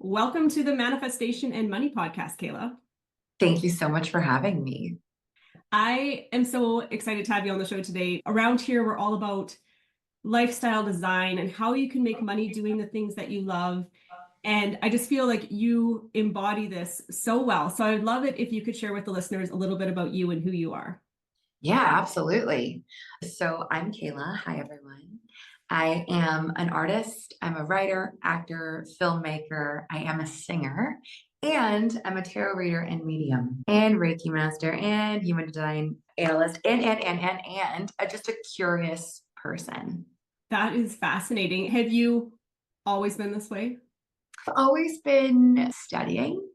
welcome to the Manifestation and Money podcast, Kayla. Thank you so much for having me. I am so excited to have you on the show today. Around here, we're all about lifestyle design and how you can make money doing the things that you love. And I just feel like you embody this so well. So I'd love it if you could share with the listeners a little bit about you and who you are. Yeah, absolutely. So I'm Kayla. Hi, everyone. I am an artist. I'm a writer, actor, filmmaker. I am a singer, and I'm a tarot reader and medium and Reiki master and human design analyst and just a curious person. That is fascinating. Have you always been this way? I've always been studying.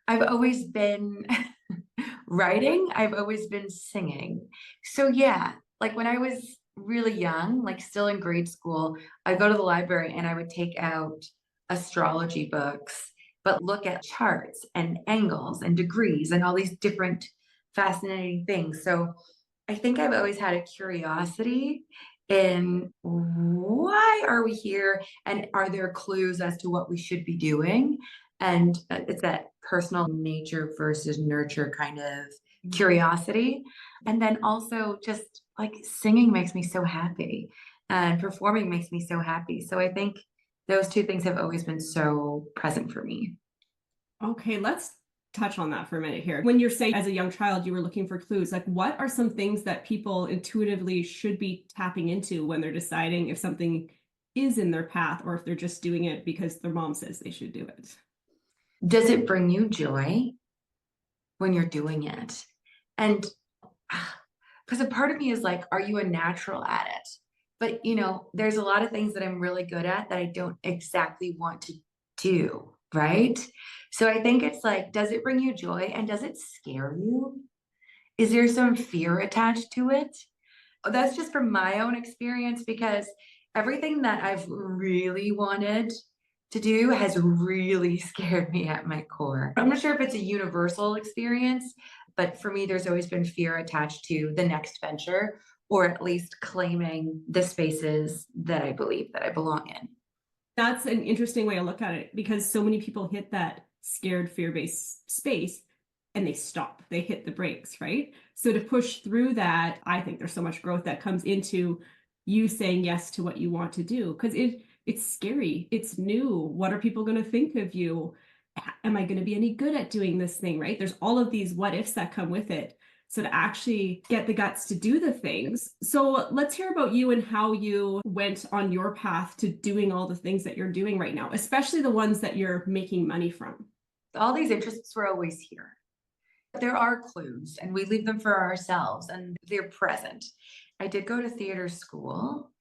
I've always been writing. I've always been singing. So yeah, like when I was really young, like still in grade school, I'd go to the library and I would take out astrology books, but look at charts and angles and degrees and all these different fascinating things. So I think I've always had a curiosity in why are we here and are there clues as to what we should be doing? And it's that personal nature versus nurture kind of curiosity. And then also just like singing makes me so happy and performing makes me so happy. So I think those two things have always been so present for me. Okay, let's touch on that for a minute here. When you're saying as a young child, you were looking for clues, like what are some things that people intuitively should be tapping into when they're deciding if something is in their path or if they're just doing it because their mom says they should do it? Does it bring you joy when you're doing it? And because a part of me is like, are you a natural at it? But there's a lot of things that I'm really good at that I don't exactly want to do, right? So I think it's like, does it bring you joy and does it scare you? Is there some fear attached to it? That's just from my own experience because everything that I've really wanted to do has really scared me at my core. I'm not sure if it's a universal experience, but for me, there's always been fear attached to the next venture or at least claiming the spaces that I believe that I belong in. That's an interesting way to look at it because so many people hit that scared, fear-based space and they stop, they hit the brakes, right? So to push through that, I think there's so much growth that comes into you saying yes to what you want to do because it's scary, it's new. What are people going to think of you? Am I going to be any good at doing this thing, right? There's all of these what ifs that come with it. So to actually get the guts to do the things. So let's hear about you and how you went on your path to doing all the things that you're doing right now, especially the ones that you're making money from. All these interests were always here. There are clues and we leave them for ourselves and they're present. I did go to theater school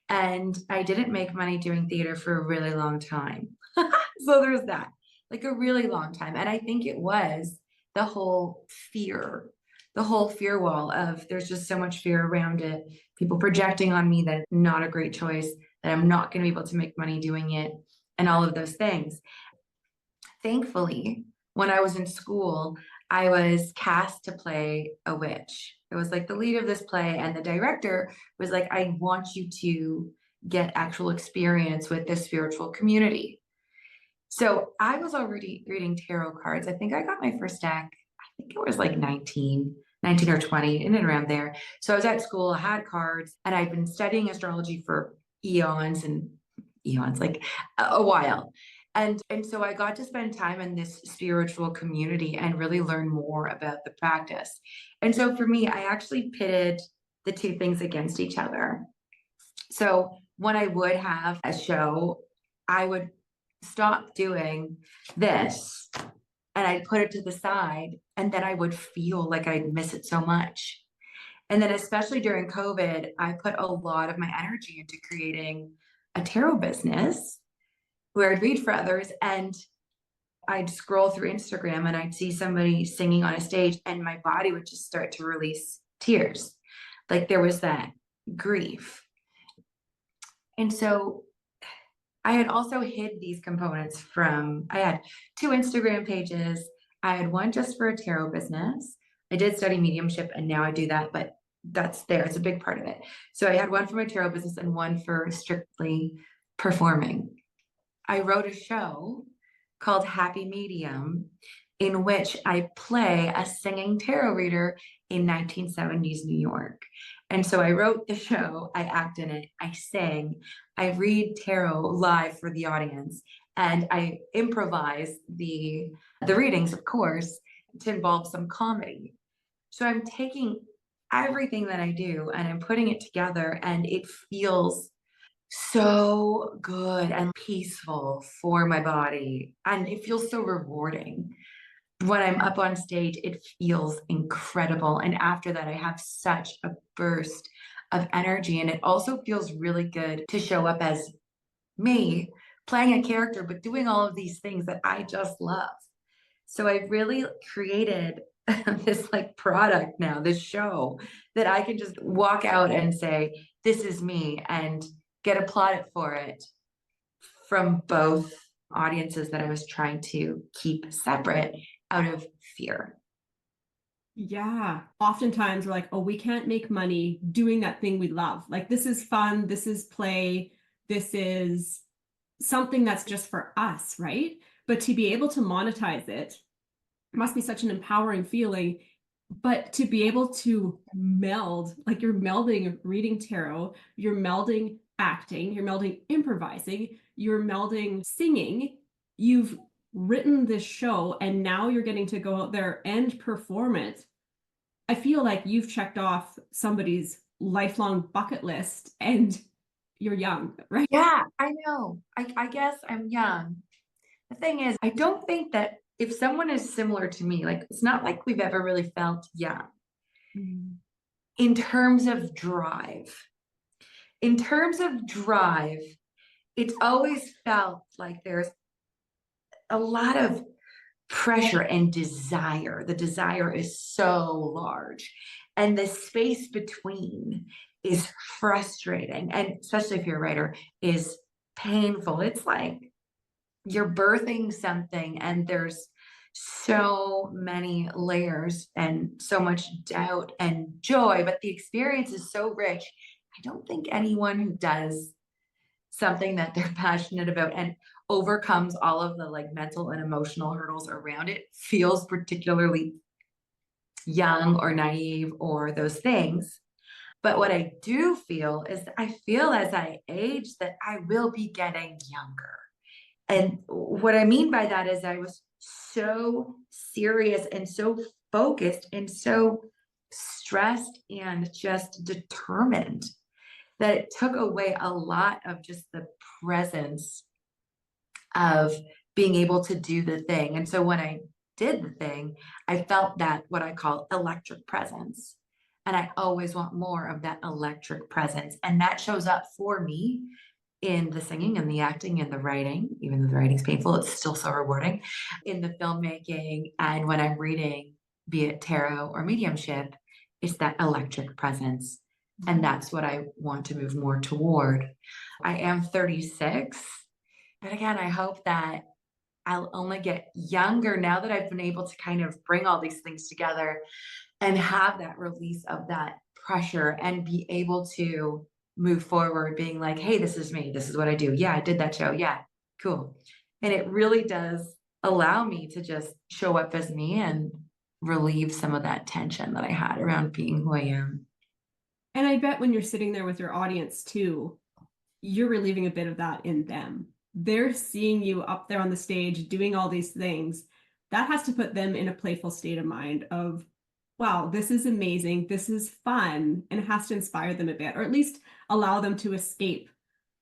and I didn't make money doing theater for a really long time. So there's that, like a really long time. And I think it was the whole fear wall of there's just so much fear around it. People projecting on me that it's not a great choice, that I'm not going to be able to make money doing it, and all of those things. Thankfully, when I was in school, I was cast to play a witch. It was like the lead of this play, and the director was like, I want you to get actual experience with this spiritual community. So I was already reading tarot cards. I think I got my first deck, I think it was like 19 or 20, in and around there. So I was at school, I had cards, and I'd been studying astrology for eons and eons, like a while. And so I got to spend time in this spiritual community and really learn more about the practice. And so for me, I actually pitted the two things against each other. So when I would have a show, I would stop doing this and I'd put it to the side and then I would feel like I'd miss it so much. And then especially during COVID, I put a lot of my energy into creating a tarot business where I'd read for others and I'd scroll through Instagram and I'd see somebody singing on a stage and my body would just start to release tears. Like there was that grief. And so I had also hid these components I had two Instagram pages. I had one just for a tarot business. I did study mediumship and now I do that, but that's there. It's a big part of it. So I had one for my tarot business and one for strictly performing. I wrote a show called Happy Medium, in which I play a singing tarot reader in 1970s New York. And so I wrote the show, I act in it, I sing, I read tarot live for the audience, and I improvise the readings, of course, to involve some comedy. So I'm taking everything that I do and I'm putting it together, and it feels so good and peaceful for my body. And it feels so rewarding. When I'm up on stage, it feels incredible. And after that, I have such a burst of energy. And it also feels really good to show up as me playing a character, but doing all of these things that I just love. So I really created this like product now, this show that I can just walk out and say, this is me, and get applauded for it from both audiences that I was trying to keep separate out of fear. Yeah. Oftentimes we're like, oh, we can't make money doing that thing we love. Like, this is fun. This is play. This is something that's just for us, right? But to be able to monetize it must be such an empowering feeling. But to be able to meld, like you're melding reading tarot, you're melding acting, you're melding improvising, you're melding singing, you've written this show, and now you're getting to go out there and perform it. I feel like you've checked off somebody's lifelong bucket list, and you're young, right? Yeah, I know. I guess I'm young. The thing is, I don't think that if someone is similar to me, like it's not like we've ever really felt young Mm. in terms of drive. In terms of drive, it's always felt like there's a lot of pressure and desire. The desire is so large, and the space between is frustrating. And especially if you're a writer, is painful. It's like you're birthing something, and there's so many layers and so much doubt and joy, but the experience is so rich. I don't think anyone who does something that they're passionate about and overcomes all of the like mental and emotional hurdles around it feels particularly young or naive or those things. But what I do feel is that I feel as I age that I will be getting younger. And what I mean by that is I was so serious and so focused and so stressed and just determined that it took away a lot of just the presence of being able to do the thing. And so when I did the thing, I felt that what I call electric presence. And I always want more of that electric presence. And that shows up for me in the singing and the acting and the writing. Even though the writing's painful, it's still so rewarding. In the filmmaking and when I'm reading, be it tarot or mediumship, it's that electric presence. And that's what I want to move more toward. I am 36. But again, I hope that I'll only get younger now that I've been able to kind of bring all these things together and have that release of that pressure and be able to move forward being like, hey, this is me. This is what I do. Yeah, I did that show. Yeah, cool. And it really does allow me to just show up as me and relieve some of that tension that I had around being who I am. And I bet when you're sitting there with your audience too, you're relieving a bit of that in them. They're seeing you up there on the stage doing all these things. That has to put them in a playful state of mind of, wow, this is amazing. This is fun. And it has to inspire them a bit, or at least allow them to escape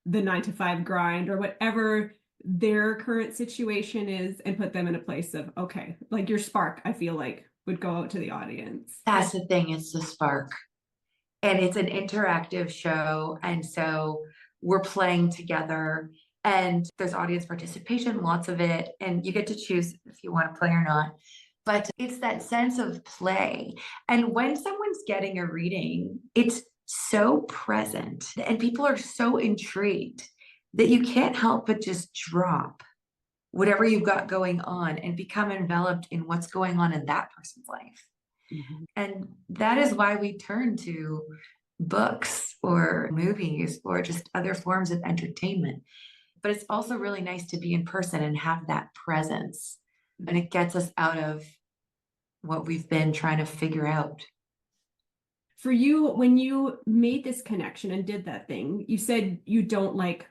the 9 to 5 grind or whatever their current situation is, and put them in a place of, okay, like your spark, I feel like would go out to the audience. That's the thing, it's the spark. And it's an interactive show. And so we're playing together, and there's audience participation, lots of it. And you get to choose if you want to play or not. But it's that sense of play. And when someone's getting a reading, it's so present and people are so intrigued that you can't help but just drop whatever you've got going on and become enveloped in what's going on in that person's life. Mhm. And that is why we turn to books or movies or just other forms of entertainment, but it's also really nice to be in person and have that presence. And it gets us out of what we've been trying to figure out. For you, when you made this connection and did that thing, you said you don't like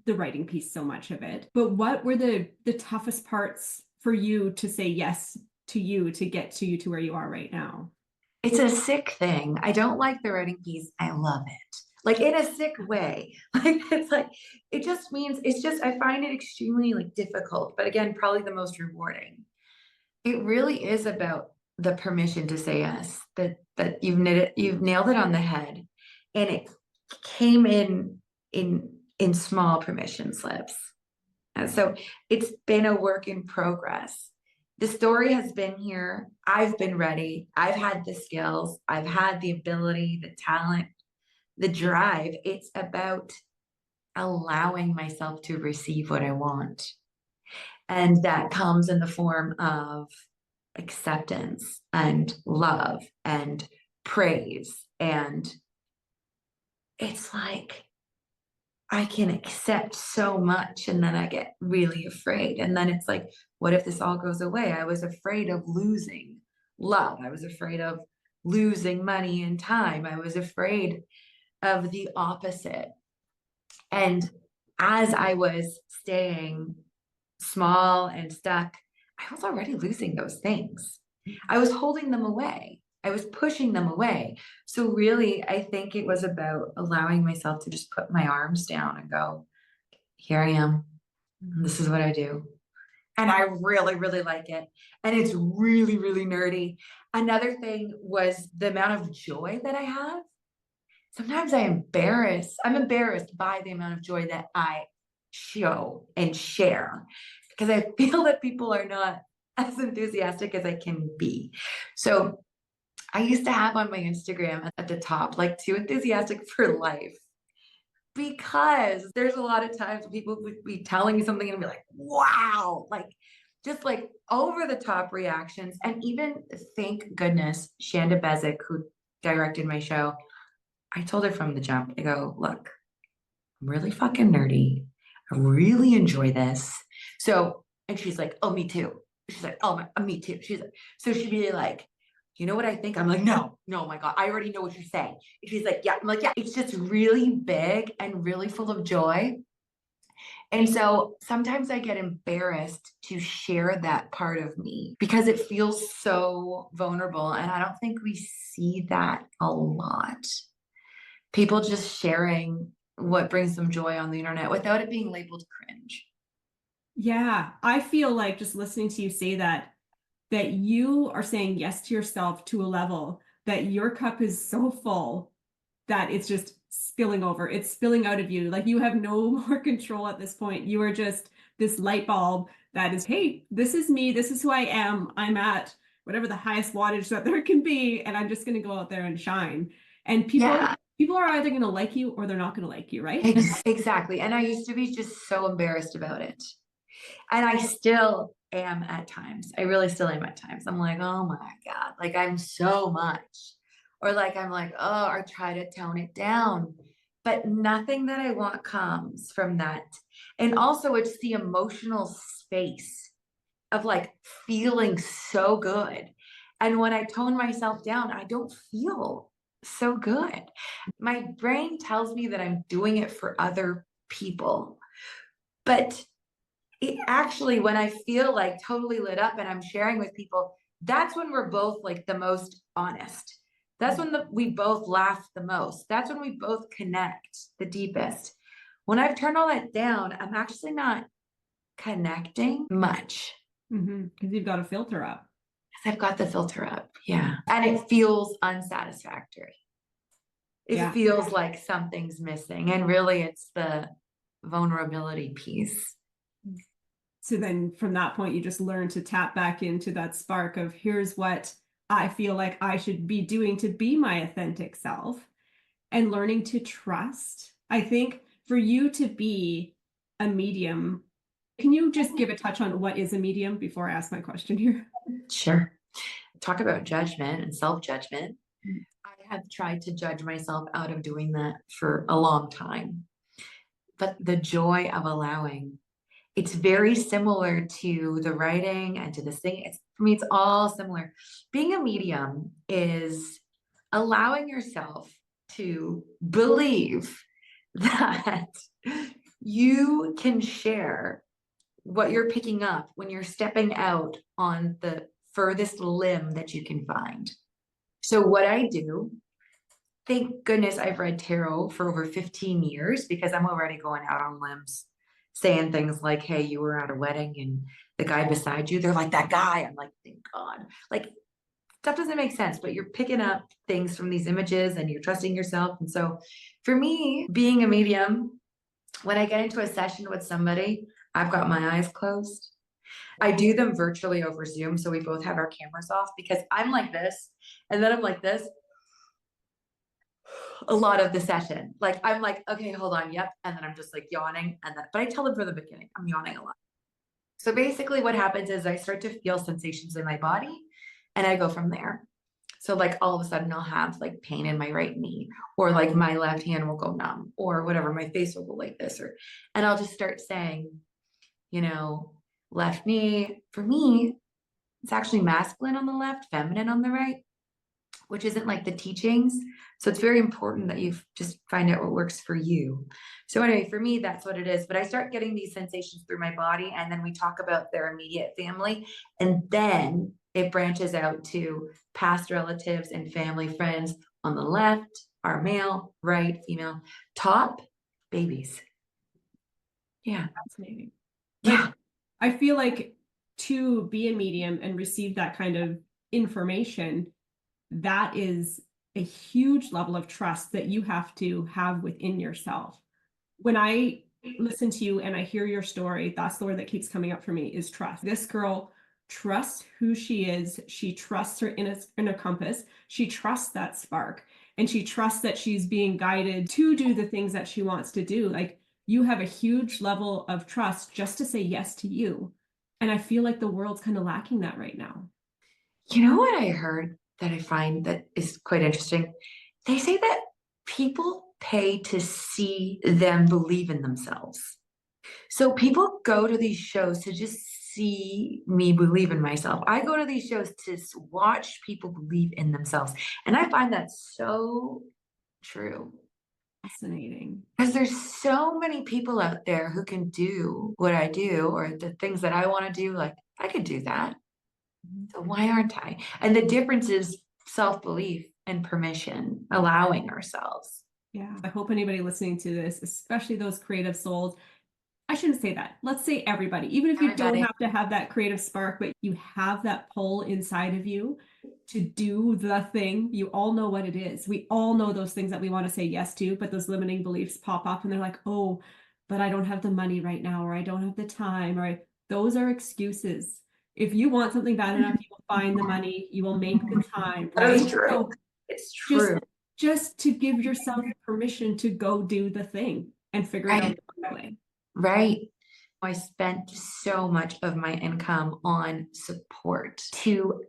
the writing piece so much of it, but what were the toughest parts for you to say yes to you to get to you to where you are right now? It's a sick thing. I don't like the writing piece. I love it. Like in a sick way. Like it's like it just means it's just I find it extremely like difficult, but again, probably the most rewarding. It really is about the permission to say yes. That you've nailed it on the head. And it came in small permission slips. And so it's been a work in progress. The story has been here. I've been ready. I've had the skills. I've had the ability, the talent, the drive. It's about allowing myself to receive what I want. And that comes in the form of acceptance and love and praise. And it's like, I can accept so much and then I get really afraid. And then it's like, what if this all goes away? I was afraid of losing love. I was afraid of losing money and time. I was afraid of the opposite. And as I was staying small and stuck, I was already losing those things. I was holding them away. I was pushing them away. So really, I think it was about allowing myself to just put my arms down and go, here I am. This is what I do. And I really, really like it. And it's really, really nerdy. Another thing was the amount of joy that I have. Sometimes I'm embarrassed by the amount of joy that I show and share because I feel that people are not as enthusiastic as I can be. So I used to have on my Instagram at the top, like too enthusiastic for life. Because there's a lot of times people would be telling me something and be like, wow, like just like over the top reactions. And even thank goodness, Shanda Bezic, who directed my show, I told her from the jump, I go, look, I'm really fucking nerdy. I really enjoy this. So, and she's like, oh, me too. She's like, oh, me too. She's like, so she'd be like, you know what I think? I'm like, no, my God, I already know what you're saying. And she's like, yeah. I'm like, yeah, it's just really big and really full of joy. And so sometimes I get embarrassed to share that part of me because it feels so vulnerable. And I don't think we see that a lot. People just sharing what brings them joy on the internet without it being labeled cringe. Yeah, I feel like just listening to you say that you are saying yes to yourself to a level that your cup is so full that it's just spilling over. It's spilling out of you. Like you have no more control at this point. You are just this light bulb that is, hey, this is me. This is who I am. I'm at whatever the highest wattage that there can be, and I'm just going to go out there and shine. And Yeah, people are either going to like you or they're not going to like you, right? exactly. And I used to be just so embarrassed about it. And I still am at times. I really still am at times. I'm like, oh my God, like I'm so much. Or like I'm like, oh, I try to tone it down. But nothing that I want comes from that. And also it's the emotional space of like feeling so good. And when I tone myself down, I don't feel so good. My brain tells me that I'm doing it for other people. But it actually, when I feel like totally lit up and I'm sharing with people, that's when we're both like the most honest. That's when we both laugh the most. That's when we both connect the deepest. When I've turned all that down, I'm actually not connecting much. Because you've got a filter up. I've got the filter up. Yeah. And it feels unsatisfactory. It Yeah. feels like something's missing. And really, it's the vulnerability piece. So then from that point, you just learn to tap back into that spark of here's what I feel like I should be doing to be my authentic self and learning to trust. I think for you to be a medium, can you just give a touch on what is a medium before I ask my question here? Sure. Talk about judgment and self-judgment. I have tried to judge myself out of doing that for a long time. but the joy of allowing. It's very similar to the writing and to the singing. For me, it's all similar. Being a medium is allowing yourself to believe that you can share what you're picking up when you're stepping out on the furthest limb that you can find. So what I do, thank goodness I've read tarot for over 15 years, because I'm already going out on limbs, saying things like, hey, you were at a wedding and the guy beside you, they're like, that guy. I'm like, thank God. Like, stuff doesn't make sense, but you're picking up things from these images and you're trusting yourself. And so for me, being a medium, when I get into a session with somebody, I've got my eyes closed. I do them virtually over Zoom, so we both have our cameras off, because I'm like this, and then I'm like this a lot of the session. Like, I'm like, okay, hold on, yep, and then I'm just like yawning, and then, but I tell them from the beginning, I'm yawning a lot. So basically what happens is I start to feel sensations in my body, and I go from there. So like all of a sudden I'll have like pain in my right knee, or like my left hand will go numb, or whatever, my face will go like this, or, and I'll just start saying, you know, left knee. For me, it's actually masculine on the left, feminine on the right, which isn't like the teachings. So it's very important that you just find out what works for you. So anyway, for me, that's what it is. But I start getting these sensations through my body, and then we talk about their immediate family, and then it branches out to past relatives and family friends. On the left are male, right, female, top, babies. Yeah. Fascinating. Yeah. I feel like to be a medium and receive that kind of information, that is a huge level of trust that you have to have within yourself. When I listen to you and I hear your story, that's the word that keeps coming up for me, is trust. This girl trusts who she is. She trusts her inner compass. She trusts that spark, and she trusts that she's being guided to do the things that she wants to do. Like, you have a huge level of trust just to say yes to you. And I feel like the world's kind of lacking that right now. You know what I heard that I find that is quite interesting? They say that people pay to see them believe in themselves. So people go to these shows to just see me believe in myself. I go to these shows to watch people believe in themselves. And I find that so true. Fascinating. Because there's so many people out there who can do what I do, or the things that I want to do. Like, I could do that. So why aren't I? And the difference is self-belief and permission, allowing ourselves. Yeah. I hope anybody listening to this, especially those creative souls, I shouldn't say that. Let's say everybody, even if you don't have to have that creative spark, but you have that pull inside of you to do the thing. You all know what it is. We all know those things that we want to say yes to, but those limiting beliefs pop up and they're like, oh, but I don't have the money right now, or I don't have the time, or those are excuses. If you want something bad enough, you will find the money, you will make the time, That right? is true. So It's true. just to give yourself permission to go do the thing and figure it out the right way. Right. I spent so much of my income on support to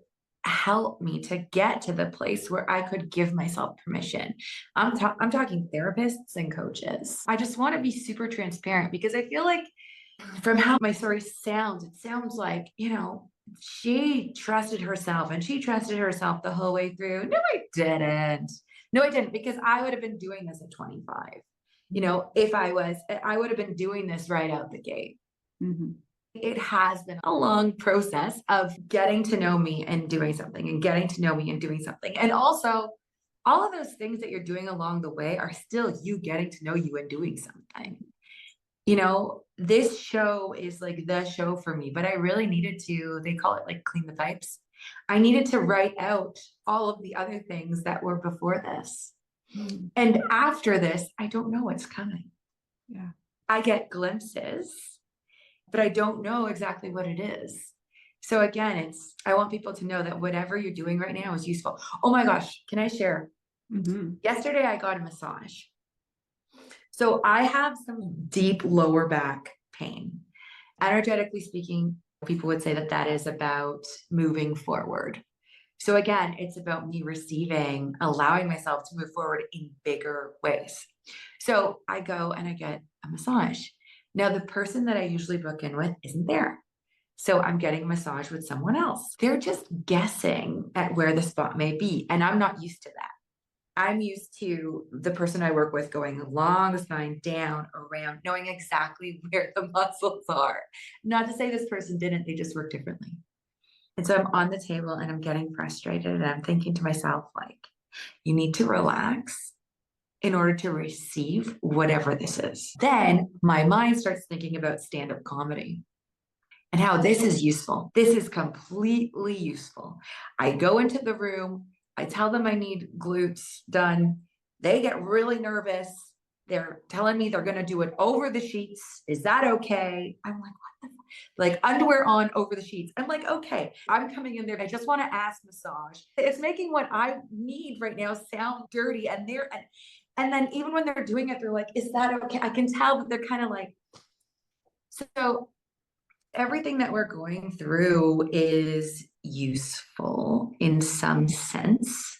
help me to get to the place where I could give myself permission. I'm talking therapists and coaches. I just want to be super transparent, because I feel like from how my story sounds, it sounds like, you know, she trusted herself, and she trusted herself the whole way through. No, I didn't. No, I didn't, because I would have been doing this at 25. You know, if I would have been doing this right out the gate. Mm-hmm. It has been a long process of getting to know me and doing something, and getting to know me and doing something. And also, all of those things that you're doing along the way are still you getting to know you and doing something. You know, this show is like the show for me, but I really needed to, they call it like clean the pipes. I needed to write out all of the other things that were before this. Mm-hmm. And after this, I don't know what's coming. Yeah. I get glimpses, but I don't know exactly what it is. So again, I want people to know that whatever you're doing right now is useful. Oh my gosh, can I share? Mm-hmm. Yesterday I got a massage. So I have some deep lower back pain. Energetically speaking, people would say that that is about moving forward. So again, it's about me receiving, allowing myself to move forward in bigger ways. So I go and I get a massage. Now, the person that I usually book in with isn't there. So I'm getting a massage with someone else. They're just guessing at where the spot may be. And I'm not used to that. I'm used to the person I work with going along the spine, down, around, knowing exactly where the muscles are. Not to say this person didn't, they just work differently. And so I'm on the table and I'm getting frustrated and I'm thinking to myself, like, you need to relax in order to receive whatever this is. Then my mind starts thinking about stand-up comedy and how this is useful. This is completely useful. I go into the room, I tell them I need glutes done. They get really nervous. They're telling me they're going to do it over the sheets. Is that okay? I'm like, what the fuck? Like underwear on over the sheets. I'm like, okay, I'm coming in there. I just want to ass massage. It's making what I need right now sound dirty. And then even when they're doing it, they're like, is that okay? I can tell that they're kind of like, so everything that we're going through is useful in some sense.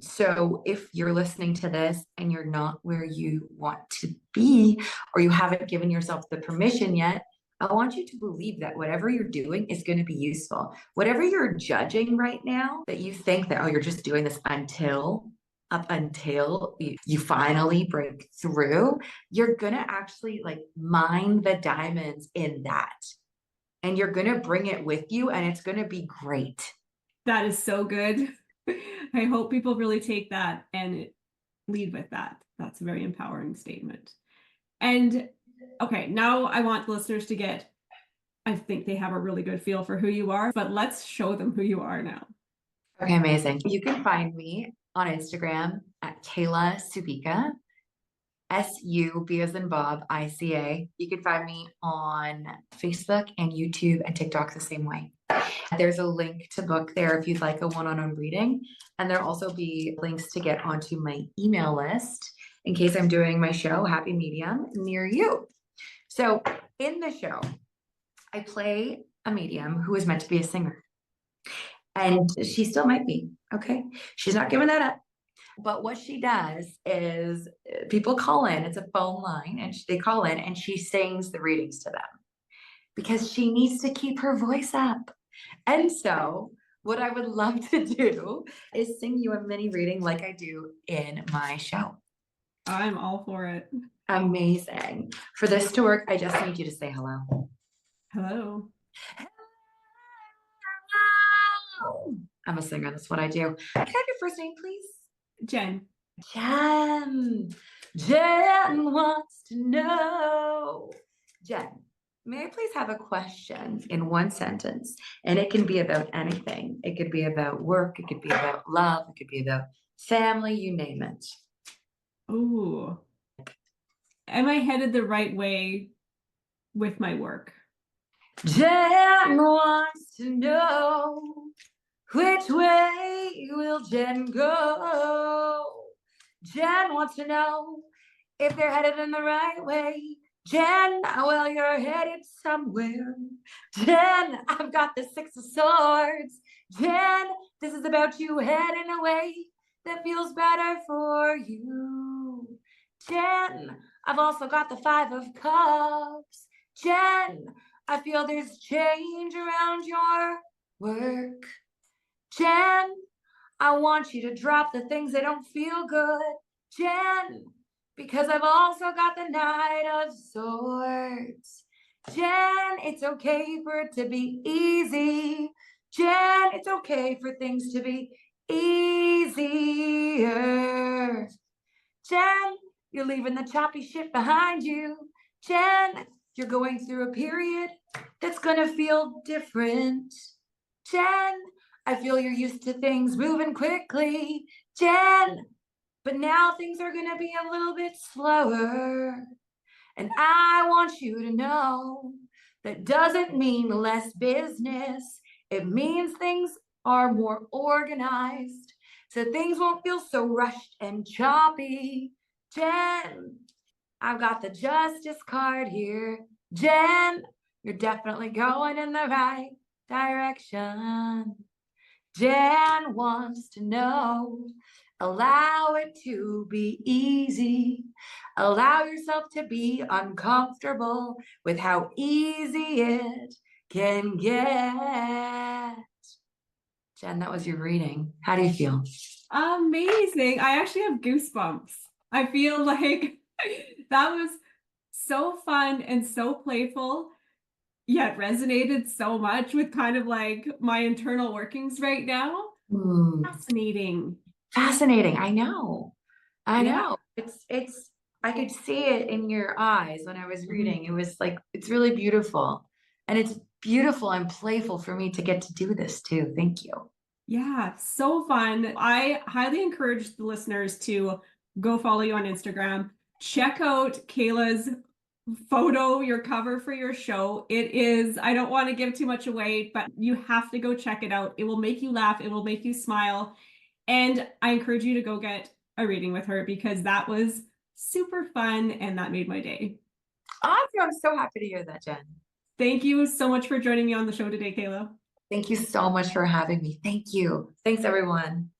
So if you're listening to this and you're not where you want to be, or you haven't given yourself the permission yet, I want you to believe that whatever you're doing is going to be useful. Whatever you're judging right now, that you think that, oh, you're just doing this up until you finally break through, you're going to actually like mine the diamonds in that. And you're going to bring it with you and it's going to be great. That is so good. I hope people really take that and lead with that. That's a very empowering statement. And okay, now I want listeners to get, I think they have a really good feel for who you are, but let's show them who you are now. Okay, amazing. You can find me on Instagram at Kayla Subica, S-U-B as in Bob, I-C-A. You can find me on Facebook and YouTube and TikTok the same way. There's a link to book there if you'd like a one-on-one reading. And there'll also be links to get onto my email list in case I'm doing my show, Happy Medium, near you. So in the show, I play a medium who is meant to be a singer. And she still might be, okay? She's not giving that up. But what she does is people call in, it's a phone line, and they call in and she sings the readings to them because she needs to keep her voice up. And so what I would love to do is sing you a mini reading like I do in my show. I'm all for it. Amazing. For this to work, I just need you to say hello. Hello. Hello. I'm a singer. That's what I do. Can I have your first name, please? Jen. Jen. Jen wants to know. Jen, may I please have a question in one sentence? And it can be about anything. It could be about work. It could be about love. It could be about family, you name it. Ooh. Am I headed the right way with my work? Jen wants to know, which way will Jen go? Jen wants to know if they're headed in the right way. Jen, well, you're headed somewhere. Jen, I've got the 6 of Swords. Jen, this is about you heading away that feels better for you. Jen, I've also got the 5 of Cups. Jen, I feel there's change around your work. Jen, I want you to drop the things that don't feel good. Jen, because I've also got the Knight of Swords. Jen, it's okay for it to be easy. Jen, it's okay for things to be easier. Jen, you're leaving the choppy shit behind you. Jen, you're going through a period that's gonna feel different. Jen, I feel you're used to things moving quickly. Jen, but now things are gonna be a little bit slower. And I want you to know that doesn't mean less business. It means things are more organized, so things won't feel so rushed and choppy. Jen, I've got the Justice card here. Jen, you're definitely going in the right direction. Jen wants to know Allow it to be easy. Allow yourself to be uncomfortable with how easy it can get. Jen, that was your reading. How do you feel? Amazing. I actually have goosebumps. I feel like that was so fun and so playful, yet resonated so much with kind of like my internal workings right now. Fascinating. Fascinating. I know. I Yeah. know. I could see it in your eyes when I was reading. It was like, it's really beautiful. And it's beautiful and playful for me to get to do this too. Thank you. Yeah, so fun. I highly encourage the listeners to go follow you on Instagram. Check out Kayla's photo, your cover for your show. It is, I don't want to give too much away, but you have to go check it out. It will make you laugh, it will make you smile. And I encourage you to go get a reading with her because that was super fun and that made my day. Awesome. I'm so happy to hear that, Jen. Thank you so much for joining me on the show today, Kayla. Thank you so much for having me. Thank you. Thanks, everyone.